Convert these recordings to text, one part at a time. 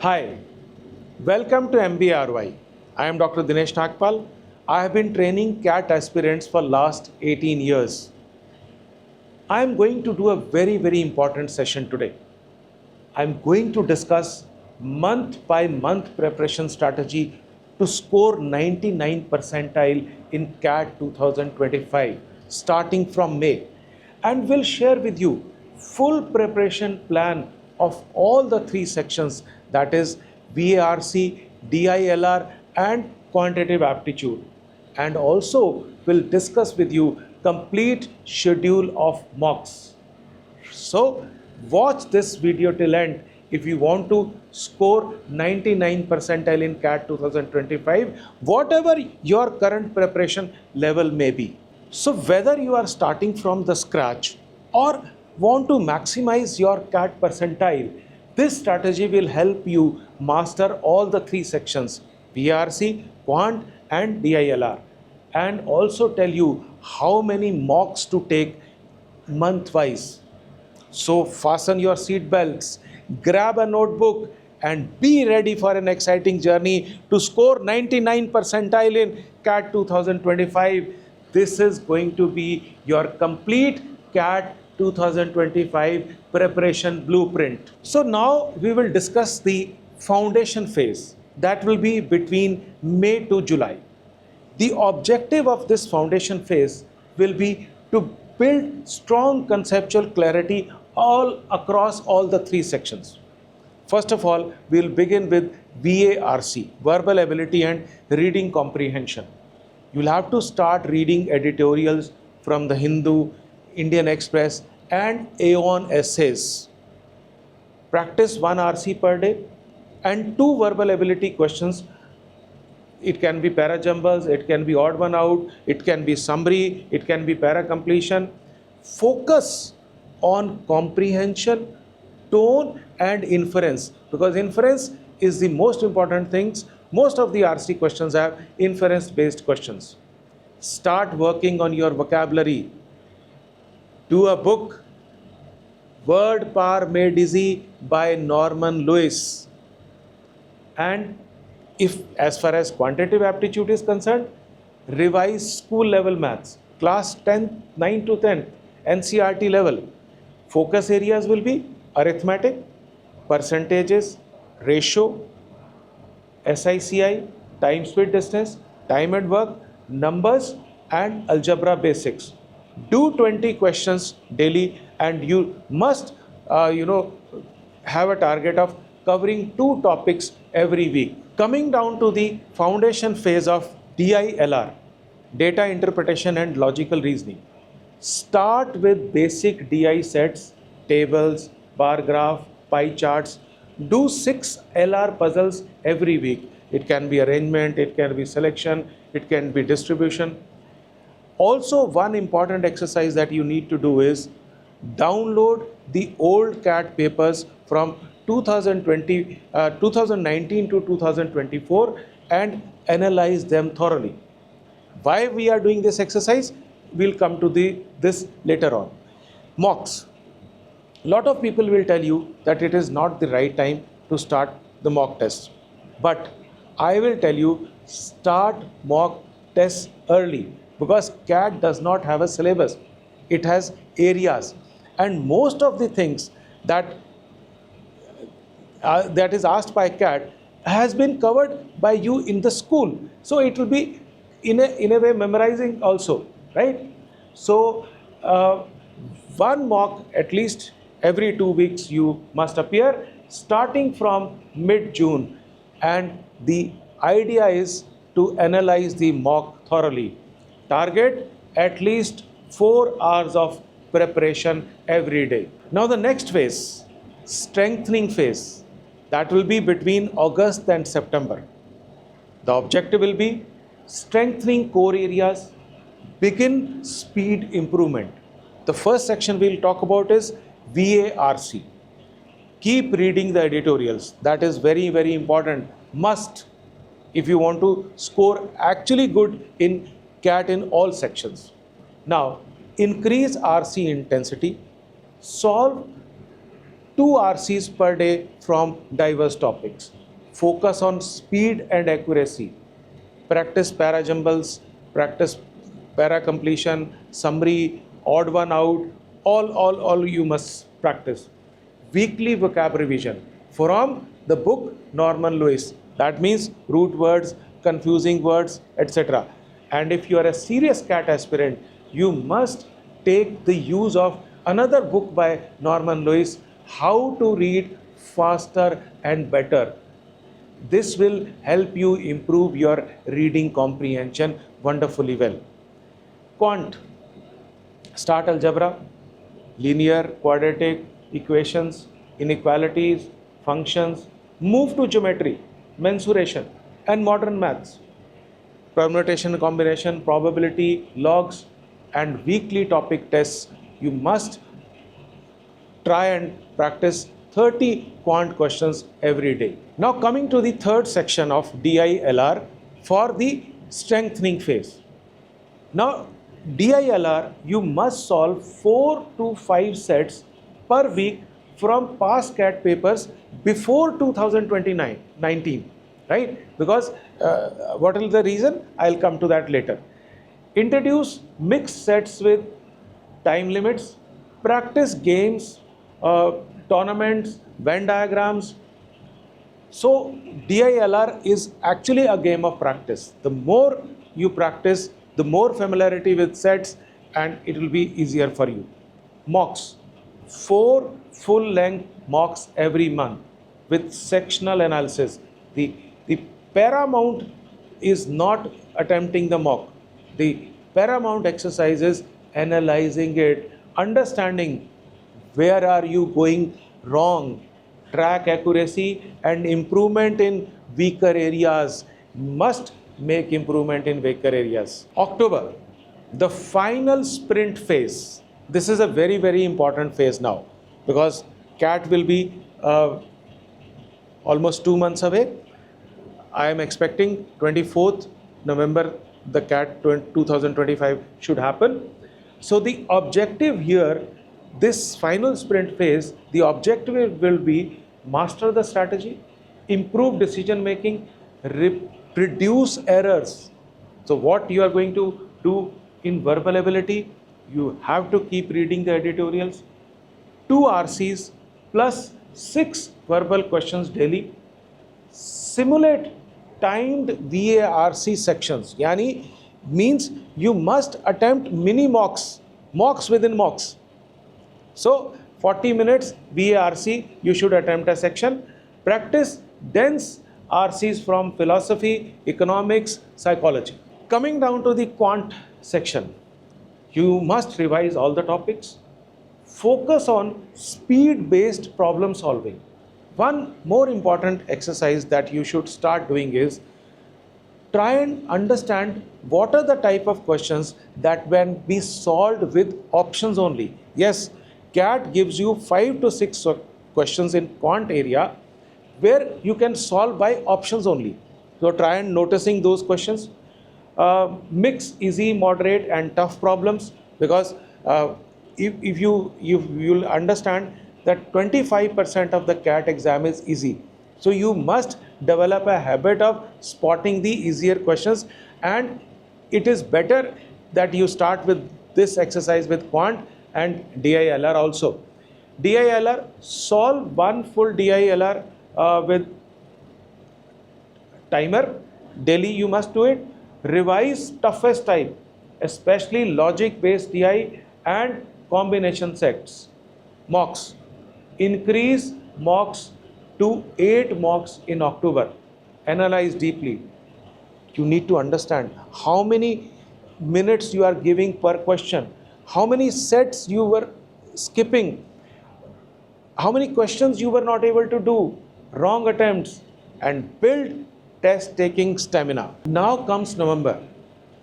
Hi, welcome to MBAROI. I am Dr. Dinesh Nagpal. I have been training CAT aspirants for last 18 years. I am going to do a very important session today. I am going to discuss month by month preparation strategy to score 99 percentile in CAT 2025 starting from May, and will share with you full preparation plan of all the three sections, that is VARC, DILR and quantitative aptitude, and also will discuss with you complete schedule of mocks. So watch this video till end if you want to score 99 percentile in CAT 2025, whatever your current preparation level may be. So whether you are starting from the scratch or want to maximize your CAT percentile, this strategy will help you master all the three sections, VRC, Quant and DILR, and also tell you how many mocks to take month-wise. So fasten your seat belts, grab a notebook and be ready for an exciting journey to score 99 percentile in CAT 2025. This is going to be your complete CAT 2025 preparation blueprint. So now we will discuss the foundation phase that will be between May to July. The objective of this foundation phase will be to build strong conceptual clarity all across all the three sections. First of all, we'll begin with VARC, verbal ability and reading comprehension. You'll have to start reading editorials from the Hindu, Indian Express and Aeon essays. Practice 1 RC per day and 2 verbal ability questions. It can be para jumbles, it can be odd one out, it can be summary, it can be para completion. Focus on comprehension, tone and inference, because inference is the most important things. Most of the RC questions have inference based questions. Start working on your vocabulary. Do a book, Word Power Made Easy by Norman Lewis. And if as far as quantitative aptitude is concerned, revise school level maths, class 10, 9 to 10, NCERT level. Focus areas will be arithmetic, percentages, ratio, SICI, time speed distance, time and work, numbers and algebra basics. Do 20 questions daily and you must have a target of covering 2 topics every week. Coming down to the foundation phase of DILR, data interpretation and logical reasoning. Start with basic DI sets, tables, bar graph, pie charts. Do 6 LR puzzles every week. It can be arrangement, it can be selection, it can be distribution. Also, one important exercise that you need to do is download the old CAT papers from 2019 to 2024 and analyze them thoroughly. Why we are doing this exercise? We'll come to this later on. Mocks. A lot of people will tell you that it is not the right time to start the mock test. But I will tell you, start mock tests early, because CAT does not have a syllabus. It has areas. And most of the things that is asked by CAT has been covered by you in the school. So it will be in a way memorizing also, right? So one mock at least every 2 weeks you must appear, starting from mid-June. And the idea is to analyze the mock thoroughly. Target at least 4 hours of preparation every day. Now the next phase, strengthening phase, that will be between August and September. The objective will be strengthening core areas, begin speed improvement. The first section we'll talk about is VARC. Keep reading the editorials. That is very important. Must, if you want to score actually good in CAT in all sections. Now, increase RC intensity, solve 2 RCs per day from diverse topics. Focus on speed and accuracy. Practice para jumbles, practice para completion, summary, odd one out, all you must practice. Weekly vocab revision from the book Norman Lewis. That means root words, confusing words, etc. And if you are a serious CAT aspirant, you must take the use of another book by Norman Lewis, How to Read Faster and Better. This will help you improve your reading comprehension wonderfully well. Quant, start algebra, linear, quadratic, equations, inequalities, functions, move to geometry, mensuration, and modern maths. Permutation, combination, probability, logs, and weekly topic tests. You must try and practice 30 quant questions every day. Now coming to the third section of DILR for the strengthening phase. Now DILR, you must solve 4 to 5 sets per week from past CAT papers before 2019, right? Because what is the reason? I'll come to that later. Introduce mixed sets with time limits, practice games, tournaments, Venn diagrams. So DILR is actually a game of practice. The more you practice, the more familiarity with sets, and it will be easier for you. Mocks, 4 full-length mocks every month with sectional analysis. The paramount is not attempting the mock. The paramount exercise is analyzing it, understanding where are you going wrong, track accuracy and improvement in weaker areas. Must make improvement in weaker areas. October, the final sprint phase. This is a very, very important phase now because CAT will be almost 2 months away. I am expecting 24th November the CAT 2025 should happen. So the objective here, this final sprint phase, the objective will be master the strategy, improve decision making, reduce errors. So what you are going to do in verbal ability, you have to keep reading the editorials, 2 RCs plus 6 verbal questions daily, simulate timed VARC sections, yani means you must attempt mini mocks within mocks. So 40 minutes VARC, you should attempt a section. Practice dense RCs from philosophy, economics, psychology. Coming down to the quant section, you must revise all the topics. Focus on speed-based problem solving. One more important exercise that you should start doing is try and understand what are the type of questions that can be solved with options only. Yes, CAT gives you 5 to 6 questions in quant area where you can solve by options only. So try and noticing those questions. Mix easy, moderate and tough problems, because if you'll understand that 25% of the CAT exam is easy. So you must develop a habit of spotting the easier questions, and it is better that you start with this exercise with quant and DILR also. DILR, solve one full DILR with timer. Daily you must do it. Revise toughest type, especially logic-based DI and combination sets. Mocks. Increase mocks to 8 mocks in October. Analyze deeply. You need to understand how many minutes you are giving per question, how many sets you were skipping, how many questions you were not able to do, wrong attempts, and build test taking stamina. Now comes November,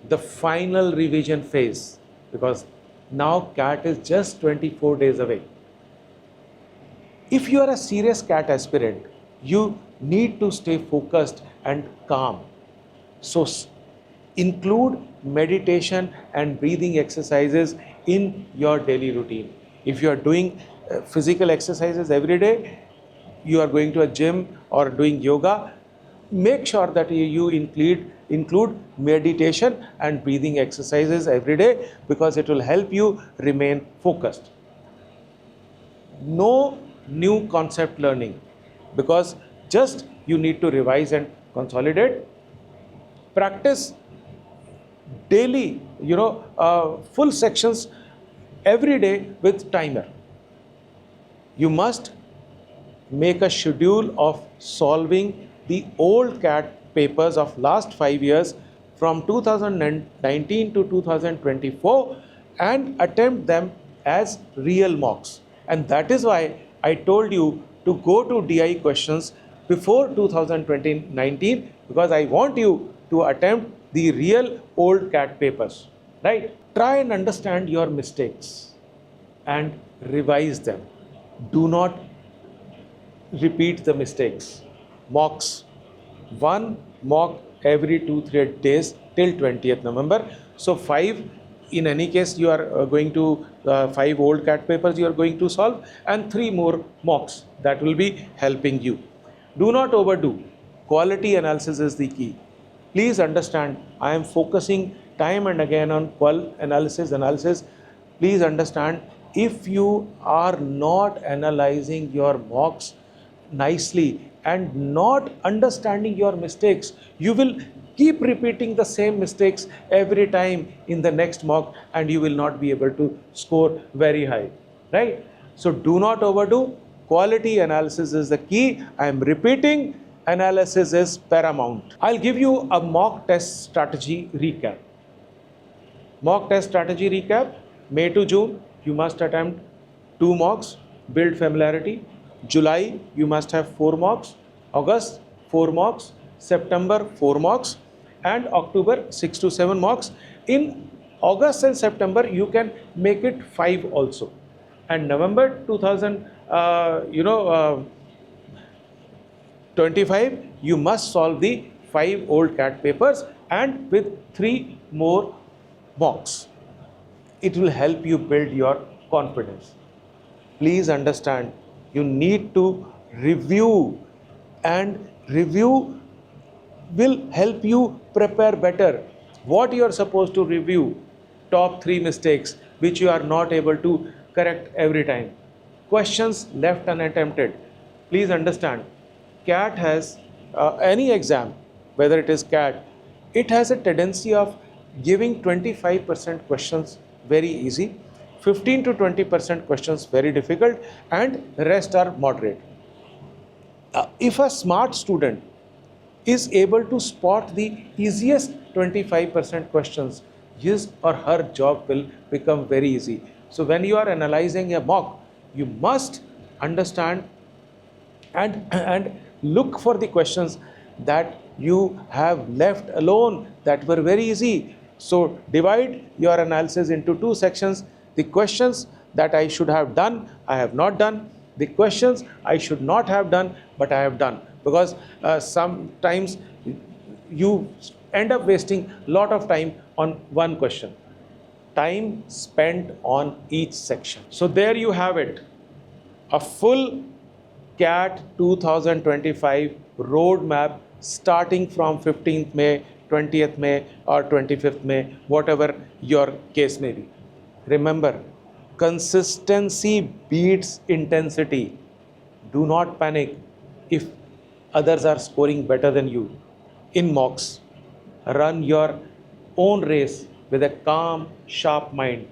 the final revision phase, because now CAT is just 24 days away. If you are a serious CAT aspirant, you need to stay focused and calm. So include meditation and breathing exercises in your daily routine. If you are doing physical exercises every day, you are going to a gym or doing yoga, make sure that you include meditation and breathing exercises every day, because it will help you remain focused. No new concept learning, because just you need to revise and consolidate. Practice daily, full sections every day with timer. You must make a schedule of solving the old CAT papers of last 5 years from 2019 to 2024 and attempt them as real mocks. And that is why I told you to go to DI questions before 2019, because I want you to attempt the real old CAT papers, right? Try and understand your mistakes and revise them. Do not repeat the mistakes. Mocks. One mock every 2-3 days till 20th November. So 5, in any case, you are going to 5 old CAT papers you are going to solve, and 3 more mocks that will be helping you. Do not overdo. Quality analysis is the key. Please understand, I am focusing time and again on qual analysis. Please understand, if you are not analyzing your mocks nicely and not understanding your mistakes, you will keep repeating the same mistakes every time in the next mock, and you will not be able to score very high, right? So do not overdo. Quality analysis is the key. I am repeating, analysis is paramount. I'll give you a mock test strategy recap. Mock test strategy recap. May to June, you must attempt 2 mocks, build familiarity. July, you must have 4 mocks. August, 4 mocks. September, 4 mocks. And October, 6 to 7 mocks. In August and September, you can make it 5 also. And November 2025, you must solve the 5 old CAT papers and with 3 more mocks. It will help you build your confidence. Please understand, you need to review, and review will help you prepare better. What you are supposed to review? Top 3 mistakes which you are not able to correct every time. Questions left unattempted. Please understand, CAT has, any exam, whether it is CAT, it has a tendency of giving 25% questions very easy, 15 to 20% questions very difficult, and the rest are moderate. If a smart student is able to spot the easiest 25% questions, his or her job will become very easy. So when you are analyzing a mock, you must understand and look for the questions that you have left alone that were very easy. So divide your analysis into 2 sections. The questions that I should have done, I have not done. The questions I should not have done, but I have done. Because sometimes you end up wasting a lot of time on one question. Time spent on each section. So there you have it. A full CAT 2025 roadmap starting from 15th May, 20th May or 25th May, whatever your case may be. Remember, consistency beats intensity. Do not panic if others are scoring better than you in mocks. Run your own race with a calm, sharp mind.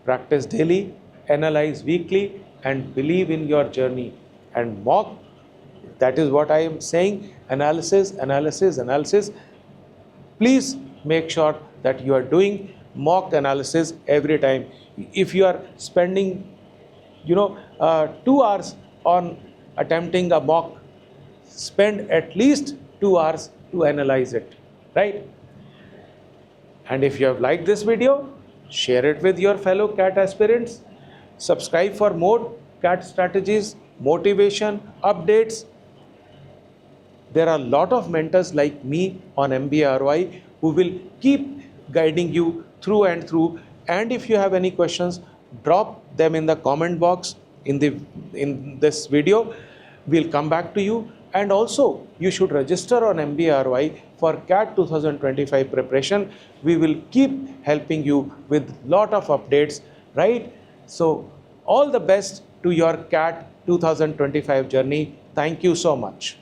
Practice daily, analyze weekly, and believe in your journey. And mock, that is what I am saying, analysis, analysis, analysis. Please make sure that you are doing mock analysis every time. If you are spending 2 hours on attempting a mock, spend at least 2 hours to analyze it, right? And if you have liked this video, share it with your fellow CAT aspirants. Subscribe for more CAT strategies, motivation, updates. There are a lot of mentors like me on MBAROI who will keep guiding you through and through. And if you have any questions, drop them in the comment box. in this video. We'll come back to you, and also you should register on MBAROI for CAT 2025 preparation. We will keep helping you with lot of updates, right? So all the best to your CAT 2025 journey. Thank you so much.